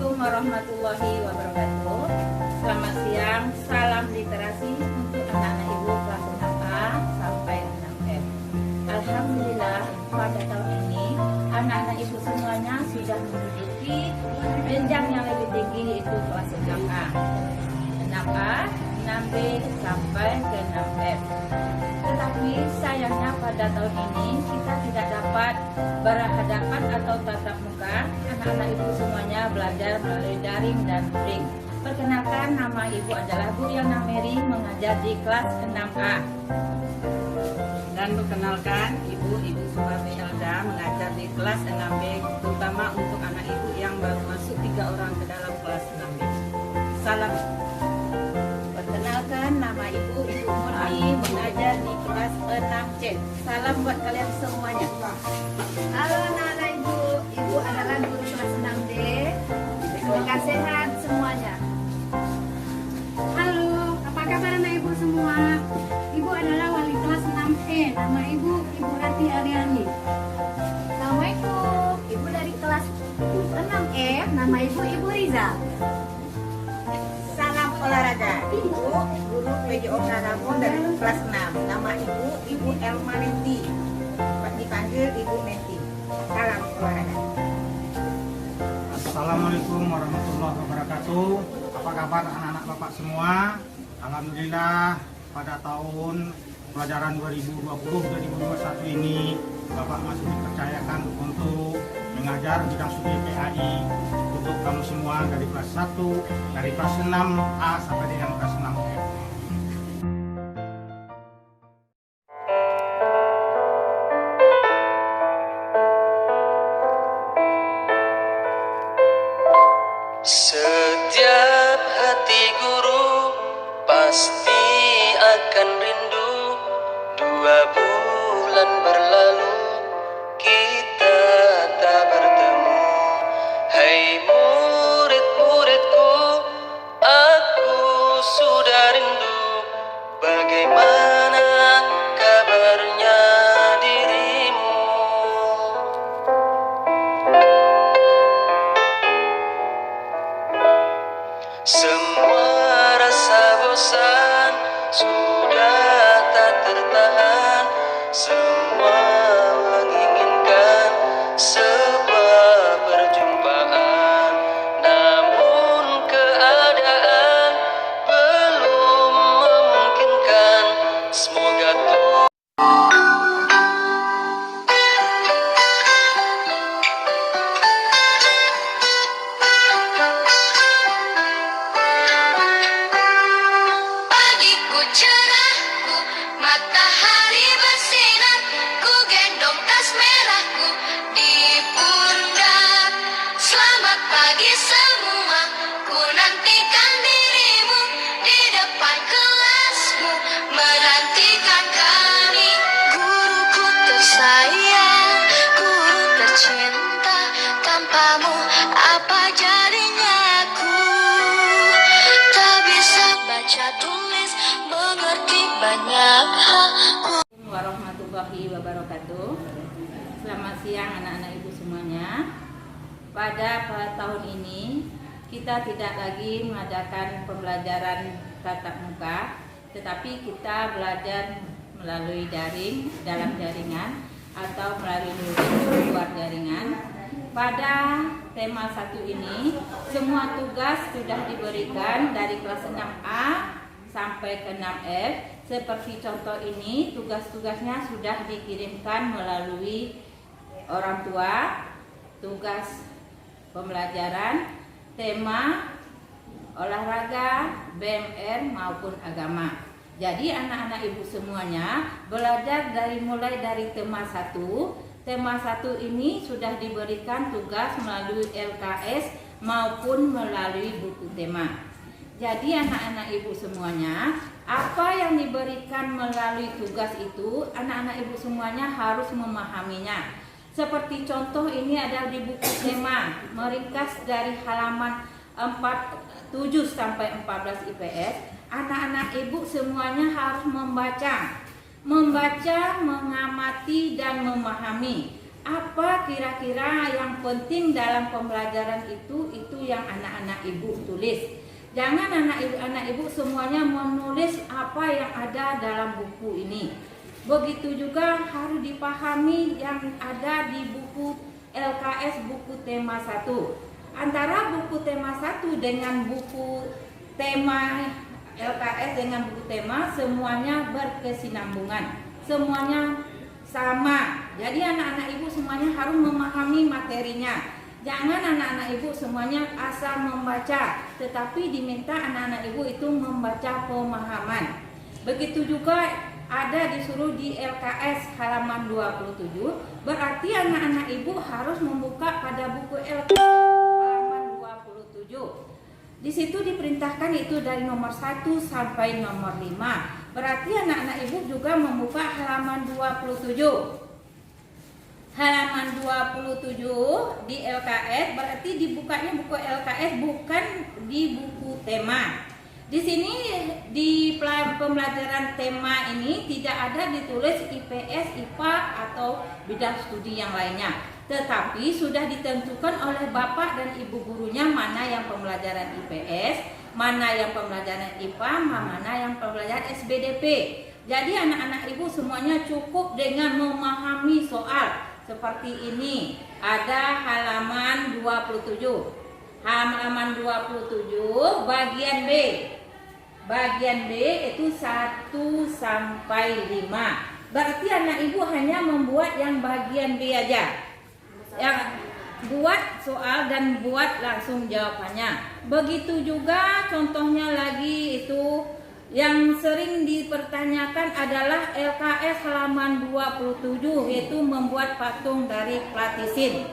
Assalamualaikum warahmatullahi wabarakatuh. Selamat siang, salam literasi untuk anak-anak ibu kelas 6A sampai 6F. Alhamdulillah pada tahun ini anak-anak ibu semuanya sudah menduduki jenjang yang lebih tinggi, yaitu kelas 6A, 6B sampai ke 6F. Tetapi sayangnya pada tahun ini kita tidak dapat berhadapan atau tatap muka. Anak-anak ibu semuanya belajar melalui daring dan luring. Perkenalkan, nama ibu adalah Bu Yana Mary, mengajar di kelas 6A. Dan perkenalkan, Ibu Sumarni Elda, mengajar di kelas 6B, terutama untuk anak ibu yang baru masuk 3 orang ke dalam kelas 6B. Salam. Perkenalkan, nama ibu Murni, mengajar di kelas 6C. Salam buat kalian semuanya. Halo anak-anak ibu adalah guru kelas 6D. Semoga sehat semuanya. Halo, apa kabar anak ibu semua? Ibu adalah wali kelas 6E. Nama ibu Rati Aryani. Assalamualaikum. Ibu dari kelas 6E. Nama ibu Riza. Salam olahraga. Ibu guru PJO Pranamo dari kelas 6. Nama Ibu Elma Neti. Dipanggil Ibu Neti. Salam olahraga. Assalamualaikum warahmatullahi wabarakatuh. Apa kabar anak-anak bapak semua? Alhamdulillah pada tahun pelajaran 2020-2021 ini bapak masih dipercayakan untuk mengajar bidang studi PAI untuk kamu semua dari kelas 1, dari kelas 6A sampai dengan kelas 6F. Setiap hati guru pasti akan rindu. 2 bulan berlalu kita tak bertemu. Hai murid-muridku, aku sudah rindu. Bagaimana kabarnya dirimu? Semua rasa bosan sudah tak tertahan. Semua menginginkan sebuah perjumpaan, namun keadaan belum memungkinkan. Semoga Tuhan Pagiku cerahku, matahari bersinar, ku gendong tas merahku di pundak. Selamat pagi semua, ku nantikan dirimu di depan kelasmu, menantikan kami. Guruku tersayang, guru tercinta, tanpamu apa jadinya aku? Tak bisa baca tulis, mengerti banyak hal. Warahmatullahi wabarakatuh. Selamat siang anak-anak ibu semuanya. Pada tahun ini kita tidak lagi mengadakan pembelajaran tatap muka, tetapi kita belajar melalui daring, dalam jaringan atau melalui luar jaringan. Pada tema 1 ini semua tugas sudah diberikan dari kelas 6A sampai ke 6F. Seperti contoh ini, tugas-tugasnya sudah dikirimkan melalui orang tua, tugas pembelajaran, tema, olahraga, BMR maupun agama. Jadi anak-anak ibu semuanya belajar mulai dari tema 1. Tema 1 ini sudah diberikan tugas melalui LKS maupun melalui buku tema. Jadi anak-anak ibu semuanya, apa yang diberikan melalui tugas itu, anak-anak ibu semuanya harus memahaminya. Seperti contoh ini ada di buku tema, meringkas dari halaman 7 sampai 14 IPS. Anak-anak ibu semuanya harus membaca, mengamati dan memahami apa kira-kira yang penting dalam pembelajaran itu yang anak-anak ibu tulis. Jangan anak ibu semuanya menulis apa yang ada dalam buku ini. Begitu juga harus dipahami yang ada di buku LKS buku tema 1. Antara buku tema 1 dengan buku tema LKS dengan buku tema semuanya berkesinambungan. Semuanya sama. Jadi anak-anak ibu semuanya harus memahami materinya. Jangan anak-anak ibu semuanya asal membaca, tetapi diminta anak-anak ibu itu membaca pemahaman. Begitu juga ada disuruh di LKS halaman 27, berarti anak-anak ibu harus membuka pada buku LKS halaman 27. Di situ diperintahkan itu dari nomor 1 sampai nomor 5. Berarti anak-anak ibu juga membuka halaman 27. Halaman 27 di LKS berarti dibukanya buku LKS bukan di buku tema. Di sini di pembelajaran tema ini tidak ada ditulis IPS, IPA atau bidang studi yang lainnya. Tetapi sudah ditentukan oleh bapak dan ibu gurunya mana yang pembelajaran IPS, mana yang pembelajaran IPA, mana yang pembelajaran SBDP. Jadi anak-anak ibu semuanya cukup dengan memahami soal. Seperti ini, ada halaman 27. Halaman 27 bagian B. Bagian B itu 1 sampai 5. Berarti anak ibu hanya membuat yang bagian B aja. Yang buat soal dan buat langsung jawabannya. Begitu juga contohnya lagi itu yang sering dipertanyakan adalah LKS halaman 27, yaitu membuat patung dari platisin.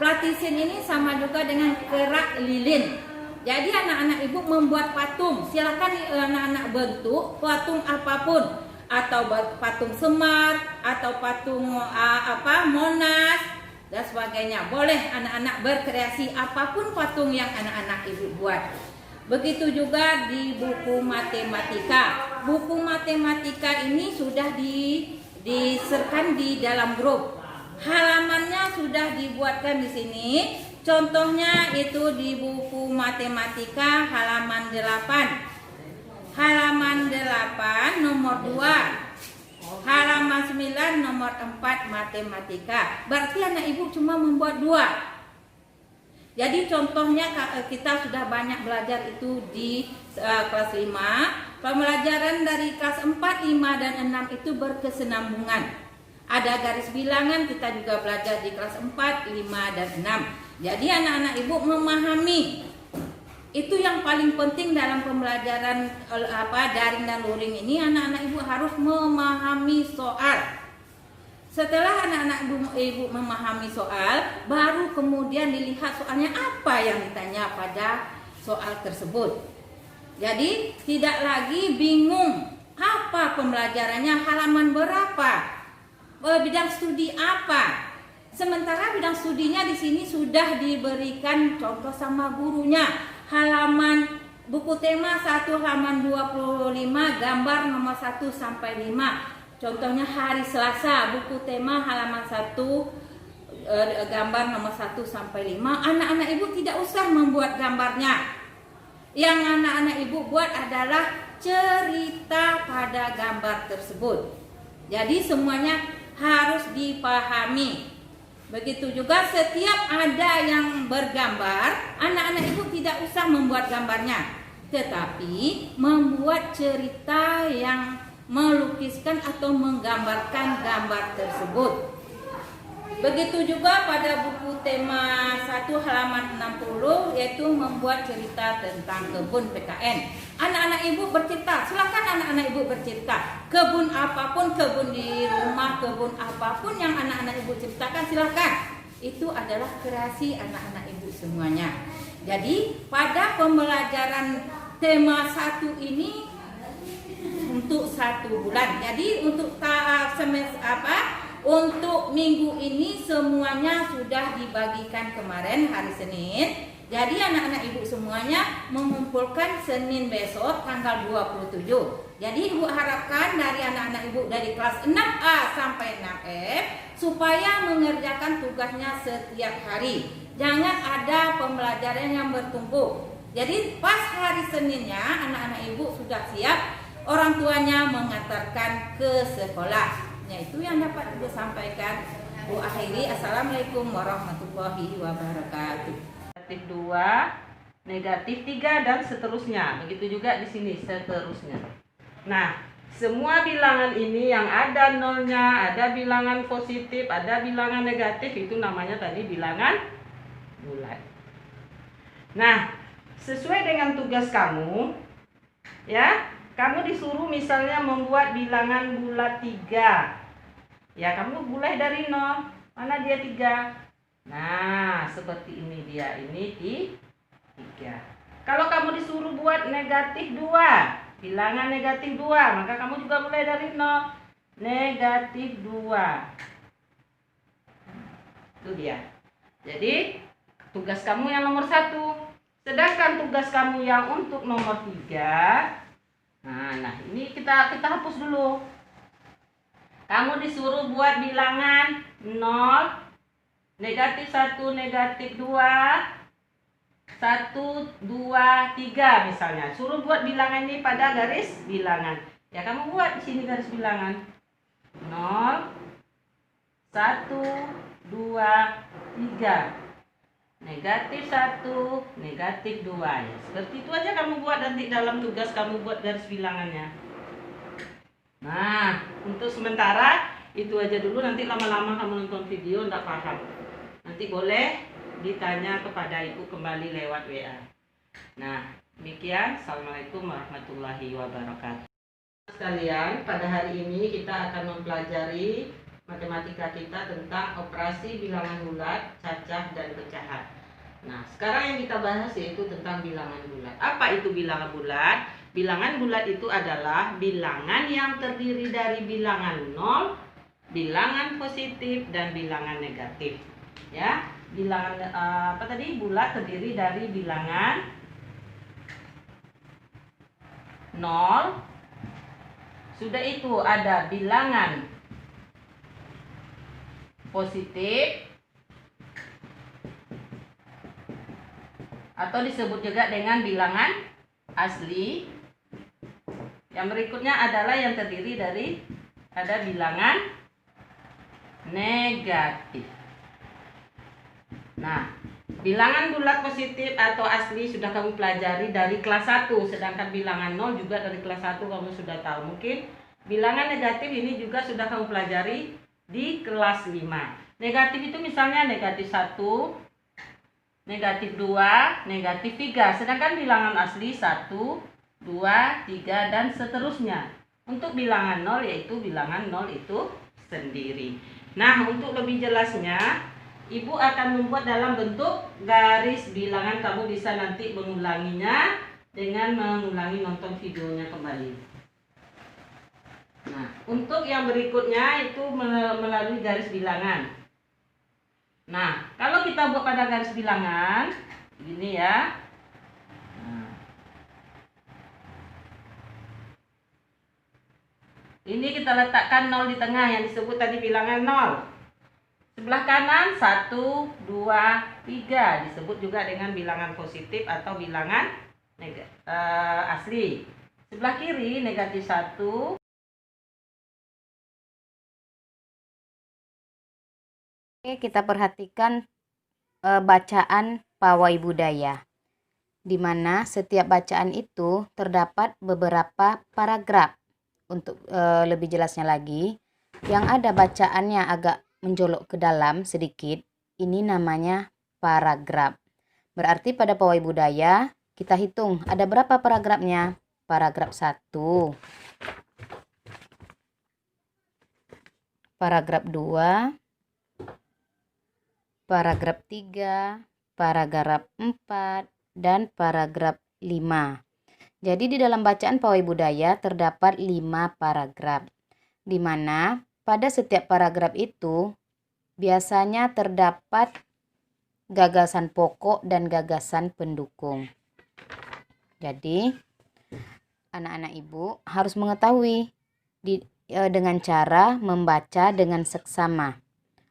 Platisin ini sama juga dengan kerak lilin. Jadi anak-anak ibu membuat patung, silakan anak-anak bentuk patung apapun, atau patung Semar, atau patung Monas dan sebagainya. Boleh anak-anak berkreasi apapun patung yang anak-anak ibu buat. Begitu juga di buku matematika. Buku matematika ini sudah diserkan di dalam grup. Halamannya sudah dibuatkan di sini. Contohnya itu di buku matematika halaman 8. Halaman 8 nomor 2. Halaman 9 nomor 4 matematika. Berarti anak ibu cuma membuat 2. Jadi contohnya kita sudah banyak belajar itu di kelas 5. Pembelajaran dari kelas 4, 5, dan 6 itu berkesinambungan. Ada garis bilangan, kita juga belajar di kelas 4, 5, dan 6. Jadi anak-anak ibu memahami. Itu yang paling penting dalam pembelajaran daring dan luring ini. Anak-anak ibu harus memahami soal. Setelah anak-anak ibu memahami soal, baru kemudian dilihat soalnya apa yang ditanya pada soal tersebut. Jadi tidak lagi bingung apa pembelajarannya, halaman berapa, bidang studi apa. Sementara bidang studinya di sini sudah diberikan contoh sama gurunya. Halaman buku tema 1 halaman 25 gambar nomor 1 sampai 5. Contohnya hari Selasa, buku tema halaman 1 gambar nomor 1 sampai 5. Anak-anak ibu tidak usah membuat gambarnya. Yang anak-anak ibu buat adalah cerita pada gambar tersebut. Jadi semuanya harus dipahami. Begitu juga setiap ada yang bergambar, anak-anak ibu tidak usah membuat gambarnya, tetapi membuat cerita yang melukiskan atau menggambarkan gambar tersebut. Begitu juga pada buku tema 1 halaman 60, yaitu membuat cerita tentang kebun PKN. Anak-anak ibu bercerita, silakan anak-anak ibu bercerita. Kebun apapun, kebun di rumah, kebun apapun yang anak-anak ibu ceritakan, silakan. Itu adalah kreasi anak-anak ibu semuanya. Jadi pada pembelajaran tema 1 ini untuk 1 bulan. Jadi untuk untuk minggu ini semuanya sudah dibagikan kemarin hari Senin. Jadi anak-anak ibu semuanya mengumpulkan Senin besok tanggal 27. Jadi ibu harapkan dari anak-anak ibu dari kelas 6A sampai 6F supaya mengerjakan tugasnya setiap hari. Jangan ada pembelajaran yang bertumpuk. Jadi pas hari Seninnya anak-anak ibu sudah siap, orang tuanya mengantarkan ke sekolah. Itu yang dapat ibu sampaikan. Bu akhiri, assalamualaikum warahmatullahi wabarakatuh. Negatif 2, negatif 3 dan seterusnya. Begitu juga di sini seterusnya. Nah, semua bilangan ini yang ada nolnya, ada bilangan positif, ada bilangan negatif, itu namanya tadi bilangan bulat. Nah, sesuai dengan tugas kamu, ya, kamu disuruh misalnya membuat bilangan bulat 3. Ya, kamu mulai dari 0. Mana dia 3? Nah, seperti ini dia. Ini di 3. Kalau kamu disuruh buat negatif 2, bilangan negatif 2, maka kamu juga mulai dari 0. Negatif 2. Itu dia. Jadi, tugas kamu yang nomor 1. Sedangkan tugas kamu yang untuk nomor 3, nah ini kita hapus dulu. Kamu disuruh buat bilangan 0, negatif 1, negatif 2, 1, 2, 3 misalnya. Suruh buat bilangan ini pada garis bilangan. Ya, kamu buat di sini garis bilangan. 0, 1, 2, 3. Negatif 1, negatif 2. Ya, seperti itu aja kamu buat nanti dalam tugas kamu buat garis bilangannya. Nah, untuk sementara itu aja dulu. Nanti lama-lama kamu nonton video nggak paham, nanti boleh ditanya kepada ibu kembali lewat WA. Nah, demikian. Assalamualaikum warahmatullahi wabarakatuh. Sekalian, pada hari ini kita akan mempelajari matematika kita tentang operasi bilangan bulat, cacah, dan pecahan. Nah, sekarang yang kita bahas yaitu tentang bilangan bulat. Apa itu bilangan bulat? Bilangan bulat itu adalah bilangan yang terdiri dari bilangan 0, bilangan positif, dan bilangan negatif. Ya, bilangan bulat terdiri dari bilangan 0. Sudah itu ada bilangan positif atau disebut juga dengan bilangan asli. Yang berikutnya adalah yang terdiri dari ada bilangan negatif. Nah, bilangan bulat positif atau asli sudah kamu pelajari dari kelas 1, sedangkan bilangan 0 juga dari kelas 1 kamu sudah tahu. Mungkin bilangan negatif ini juga sudah kamu pelajari di kelas 5. Negatif itu misalnya negatif 1, negatif 2, negatif 3. Sedangkan bilangan asli 1, 2, 3, dan seterusnya. Untuk bilangan 0 yaitu bilangan 0 itu sendiri. Nah, untuk lebih jelasnya, Ibu akan membuat dalam bentuk garis bilangan. Kamu bisa nanti mengulanginya dengan mengulangi nonton videonya kembali. Nah, untuk yang berikutnya itu melalui garis bilangan. Nah, kalau kita buat pada garis bilangan, begini ya. Nah, ini kita letakkan 0 di tengah yang disebut tadi bilangan 0. Sebelah kanan 1, 2, 3 disebut juga dengan bilangan positif atau bilangan asli. Sebelah kiri negatif 1. Oke, kita perhatikan bacaan pawai budaya, di mana setiap bacaan itu terdapat beberapa paragraf. Untuk lebih jelasnya lagi, yang ada bacaannya agak menjolok ke dalam sedikit, ini namanya paragraf. Berarti pada pawai budaya kita hitung ada berapa paragrafnya. Paragraf 1, paragraf 2, paragraf 3, paragraf 4, dan paragraf 5. Jadi di dalam bacaan pawai budaya terdapat 5 paragraf, di mana pada setiap paragraf itu biasanya terdapat gagasan pokok dan gagasan pendukung. Jadi, anak-anak ibu harus mengetahui dengan cara membaca dengan seksama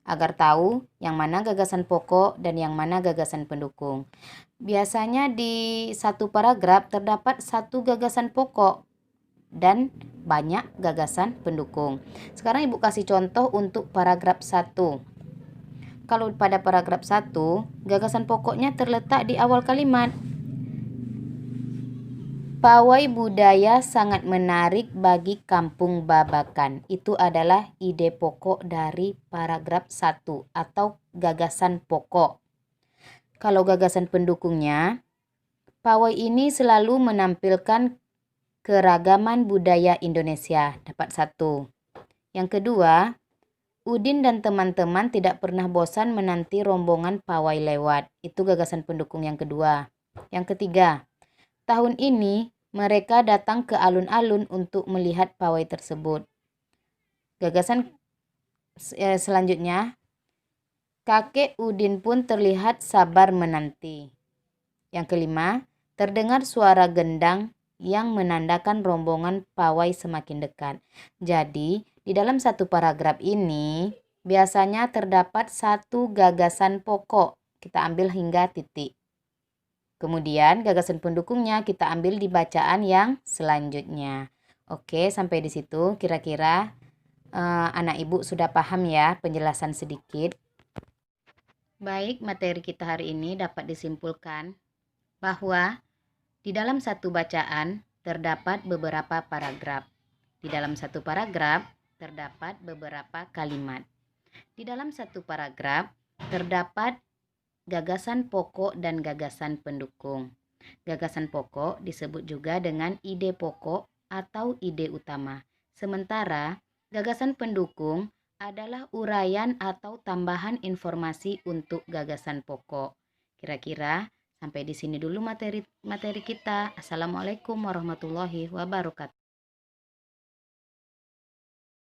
agar tahu yang mana gagasan pokok dan yang mana gagasan pendukung. Biasanya di satu paragraf terdapat satu gagasan pokok dan banyak gagasan pendukung. Sekarang ibu kasih contoh untuk paragraf 1. Kalau pada paragraf 1, gagasan pokoknya terletak di awal kalimat. Pawai budaya sangat menarik bagi Kampung Babakan. Itu adalah ide pokok dari paragraf 1 atau gagasan pokok. Kalau gagasan pendukungnya, pawai ini selalu menampilkan keragaman budaya Indonesia. Dapat 1. Yang kedua, Udin dan teman-teman tidak pernah bosan menanti rombongan pawai lewat. Itu gagasan pendukung yang kedua. Yang ketiga, tahun ini mereka datang ke alun-alun untuk melihat pawai tersebut. Gagasan selanjutnya, kakek Udin pun terlihat sabar menanti. Yang kelima, terdengar suara gendang yang menandakan rombongan pawai semakin dekat. Jadi, di dalam satu paragraf ini biasanya terdapat satu gagasan pokok. Kita ambil hingga titik. Kemudian gagasan pendukungnya kita ambil di bacaan yang selanjutnya. Oke, sampai di situ kira-kira anak ibu sudah paham ya penjelasan sedikit. Baik, materi kita hari ini dapat disimpulkan bahwa di dalam satu bacaan terdapat beberapa paragraf. Di dalam satu paragraf terdapat beberapa kalimat. Di dalam satu paragraf terdapat gagasan pokok dan gagasan pendukung. Gagasan pokok disebut juga dengan ide pokok atau ide utama. Sementara gagasan pendukung adalah uraian atau tambahan informasi untuk gagasan pokok. Kira-kira sampai di sini dulu materi kita. Assalamualaikum warahmatullahi wabarakatuh.